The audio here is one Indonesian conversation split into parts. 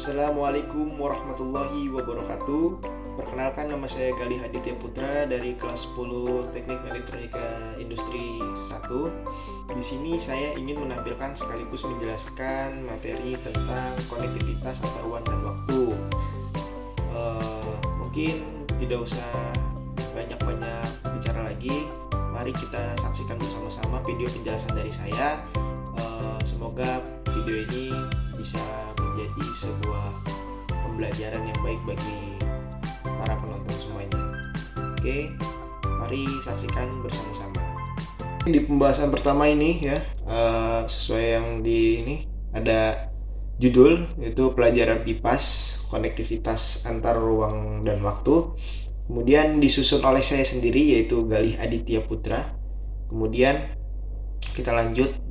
Assalamualaikum warahmatullahi wabarakatuh. Perkenalkan, nama saya Galih Aditya Putra dari kelas 10 Teknik Elektronika Industri 1. Di sini saya ingin menampilkan sekaligus menjelaskan materi tentang konektivitas antar ruang dan waktu. Mungkin tidak usah banyak-banyak bicara lagi. Mari kita saksikan bersama-sama video penjelasan dari saya. Semoga video ini bisa menjadi sebuah pembelajaran yang baik bagi para penonton semuanya. Oke, mari saksikan bersama-sama. Di pembahasan pertama ini ya, sesuai yang di ini ada judul, yaitu pelajaran IPAS konektivitas antar ruang dan waktu. Kemudian disusun oleh saya sendiri, yaitu Galih Aditya Putra. Kemudian kita lanjut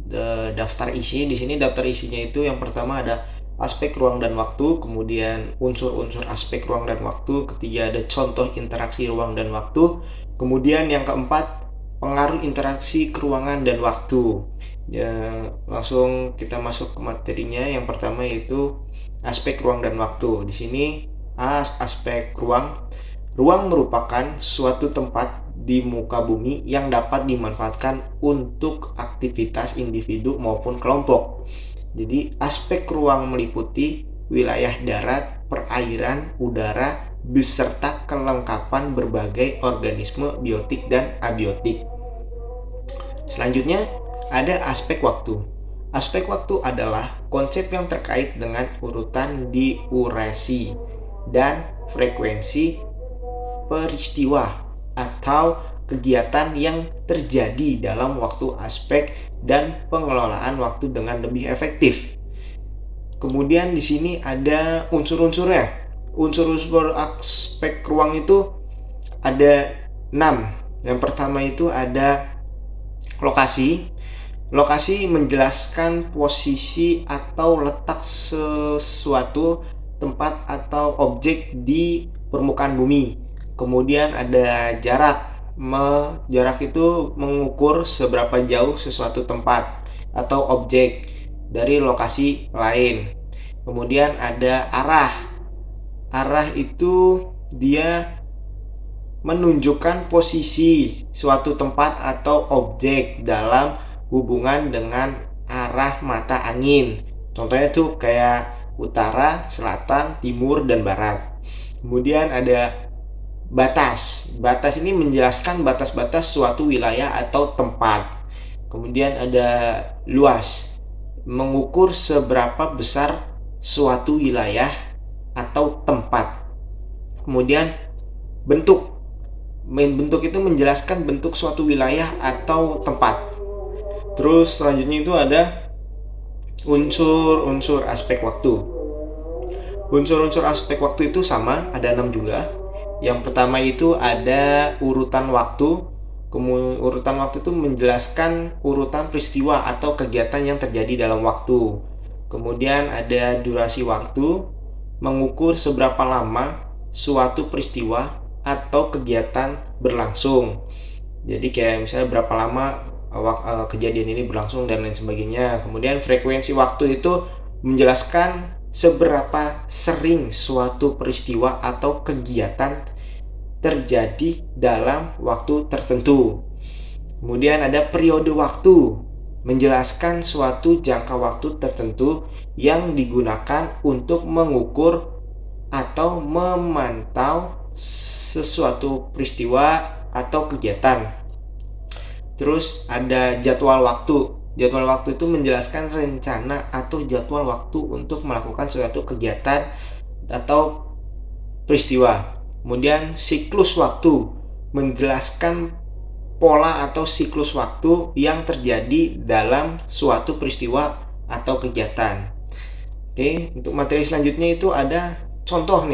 daftar isi. Di sini daftar isinya itu yang pertama ada aspek ruang dan waktu, kemudian unsur-unsur aspek ruang dan waktu, ketiga ada contoh interaksi ruang dan waktu, kemudian yang keempat pengaruh interaksi keruangan dan waktu. Ya, langsung kita masuk ke materinya. Yang pertama yaitu aspek ruang dan waktu. Di sini aspek ruang. Ruang merupakan suatu tempat di muka bumi yang dapat dimanfaatkan untuk aktivitas individu maupun kelompok. Jadi aspek ruang meliputi wilayah darat, perairan, udara, beserta kelengkapan berbagai organisme biotik dan abiotik. Selanjutnya ada aspek waktu. Aspek waktu adalah konsep yang terkait dengan urutan diurasi dan frekuensi peristiwa atau kegiatan yang terjadi dalam waktu, aspek dan pengelolaan waktu dengan lebih efektif. Kemudian di sini ada unsur-unsurnya. Unsur-unsur aspek ruang itu ada 6. Yang pertama itu ada lokasi. Lokasi menjelaskan posisi atau letak sesuatu tempat atau objek di permukaan bumi. Kemudian ada jarak. Jarak itu mengukur seberapa jauh sesuatu tempat atau objek dari lokasi lain. Kemudian ada arah. Arah itu dia menunjukkan posisi suatu tempat atau objek dalam hubungan dengan arah mata angin. Contohnya tuh kayak utara, selatan, timur, dan barat. Kemudian ada batas. Batas ini menjelaskan batas-batas suatu wilayah atau tempat. Kemudian ada luas, mengukur seberapa besar suatu wilayah atau tempat. Kemudian bentuk. Bentuk itu menjelaskan bentuk suatu wilayah atau tempat. Terus selanjutnya itu ada unsur-unsur aspek waktu. Unsur-unsur aspek waktu itu sama, ada 6 juga. Yang pertama itu ada urutan waktu. Urutan waktu itu menjelaskan urutan peristiwa atau kegiatan yang terjadi dalam waktu. Kemudian ada durasi waktu, mengukur seberapa lama suatu peristiwa atau kegiatan berlangsung. Jadi kayak misalnya berapa lama kejadian ini berlangsung dan lain sebagainya. Kemudian frekuensi waktu itu menjelaskan seberapa sering suatu peristiwa atau kegiatan terjadi dalam waktu tertentu. Kemudian ada periode waktu, menjelaskan suatu jangka waktu tertentu yang digunakan untuk mengukur atau memantau sesuatu peristiwa atau kegiatan. Terus ada jadwal waktu. Jadwal waktu itu menjelaskan rencana atau jadwal waktu untuk melakukan suatu kegiatan atau peristiwa. Kemudian siklus waktu menjelaskan pola atau siklus waktu yang terjadi dalam suatu peristiwa atau kegiatan. Oke, untuk materi selanjutnya itu ada contohnya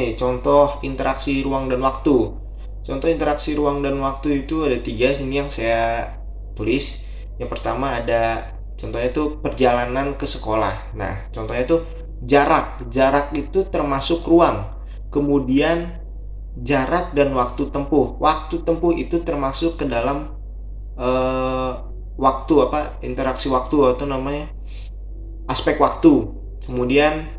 nih, contoh interaksi ruang dan waktu. Contoh interaksi ruang dan waktu itu ada 3 sini yang saya tulis. Yang pertama ada contohnya itu perjalanan ke sekolah. Nah, contohnya itu jarak. Jarak itu termasuk ruang. Kemudian jarak dan waktu tempuh. Waktu tempuh itu termasuk ke dalam waktu interaksi waktu atau namanya aspek waktu. Kemudian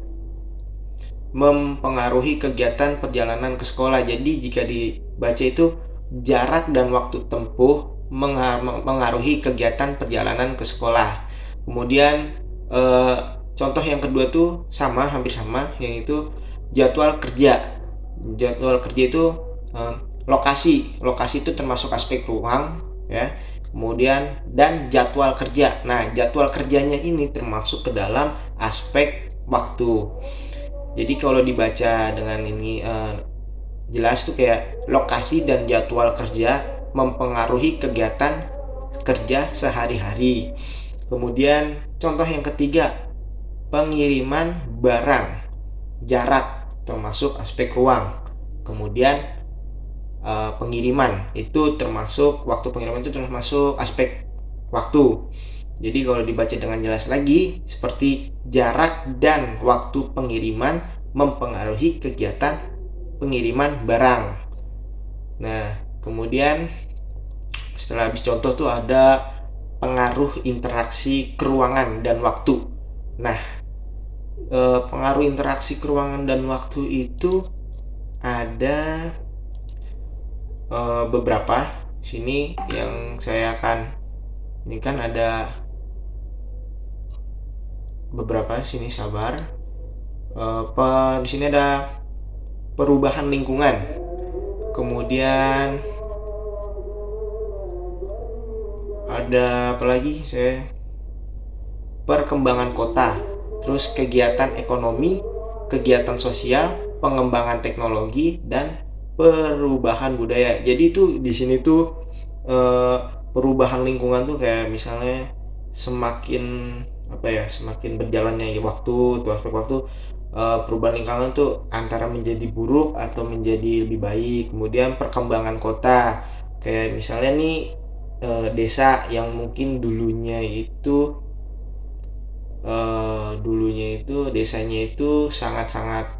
mempengaruhi kegiatan perjalanan ke sekolah. Jadi jika dibaca itu jarak dan waktu tempuh mengaruhi kegiatan perjalanan ke sekolah. Kemudian contoh yang kedua tuh hampir sama, yaitu jadwal kerja. Jadwal kerja itu lokasi itu termasuk aspek ruang, ya. Kemudian dan jadwal kerja. Nah, jadwal kerjanya ini termasuk ke dalam aspek waktu. Jadi kalau dibaca dengan ini jelas tuh kayak lokasi dan jadwal kerja mempengaruhi kegiatan kerja sehari-hari. Kemudian contoh yang ketiga, pengiriman barang. Jarak termasuk aspek ruang. Kemudian pengiriman itu termasuk aspek waktu. Jadi kalau dibaca dengan jelas lagi, seperti jarak dan waktu pengiriman mempengaruhi kegiatan pengiriman barang. Nah, kemudian setelah habis contoh tuh ada pengaruh interaksi keruangan dan waktu. Nah, pengaruh interaksi keruangan dan waktu itu ada beberapa. Sini yang saya akan ini kan ada beberapa, sini sabar. Di sini ada perubahan lingkungan, kemudian ada apa lagi, perkembangan kota, terus kegiatan ekonomi, kegiatan sosial, pengembangan teknologi, dan perubahan budaya. Jadi itu di sini tuh perubahan lingkungan tuh kayak misalnya semakin berjalannya waktu, tuh aspek waktu, perubahan lingkungan tuh antara menjadi buruk atau menjadi lebih baik. Kemudian perkembangan kota, kayak misalnya nih desa yang mungkin dulunya itu desanya itu sangat-sangat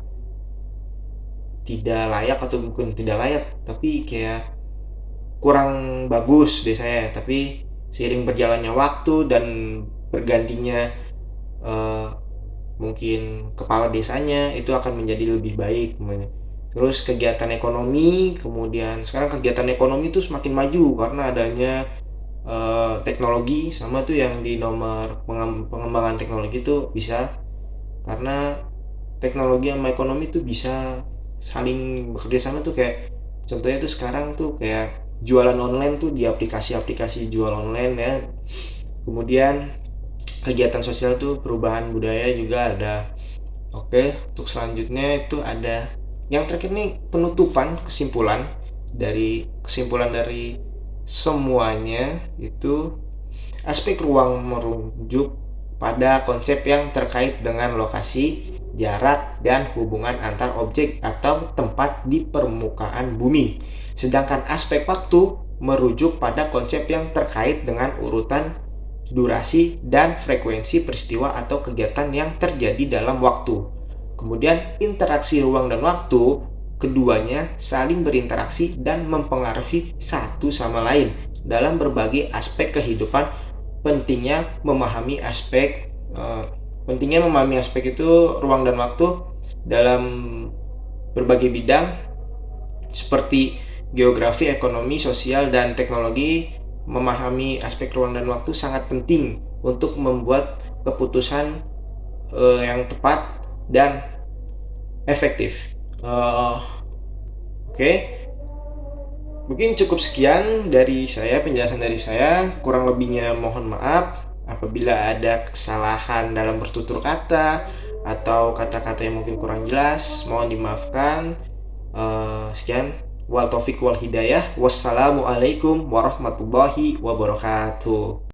tidak layak, atau bukan tidak layak, tapi kayak kurang bagus desanya. Tapi seiring berjalannya waktu dan bergantinya mungkin kepala desanya, itu akan menjadi lebih baik. Terus kegiatan ekonomi, kemudian sekarang kegiatan ekonomi itu semakin maju karena adanya teknologi, sama tuh yang di nomor pengembangan teknologi itu bisa, karena teknologi sama ekonomi tuh bisa saling bekerja sama tuh. Kayak contohnya tuh sekarang tuh kayak jualan online tuh di aplikasi-aplikasi jual online, ya. Kemudian kegiatan sosial tuh perubahan budaya juga ada. Oke, untuk selanjutnya itu ada yang terakhir nih, penutupan kesimpulan dari semuanya itu aspek ruang merujuk pada konsep yang terkait dengan lokasi, jarak, dan hubungan antar objek atau tempat di permukaan bumi. Sedangkan aspek waktu merujuk pada konsep yang terkait dengan urutan, durasi, dan frekuensi peristiwa atau kegiatan yang terjadi dalam waktu. Kemudian interaksi ruang dan waktu, keduanya saling berinteraksi dan mempengaruhi satu sama lain dalam berbagai aspek kehidupan. Pentingnya memahami aspek itu ruang dan waktu dalam berbagai bidang seperti geografi, ekonomi, sosial, dan teknologi. Memahami aspek ruang dan waktu sangat penting untuk membuat keputusan yang tepat dan efektif. Oke. Mungkin cukup sekian dari saya, penjelasan dari saya. Kurang lebihnya mohon maaf apabila ada kesalahan dalam bertutur kata atau kata-kata yang mungkin kurang jelas, mohon dimaafkan. Sekian, wal taufik wal hidayah. Wassalamualaikum warahmatullahi wabarakatuh.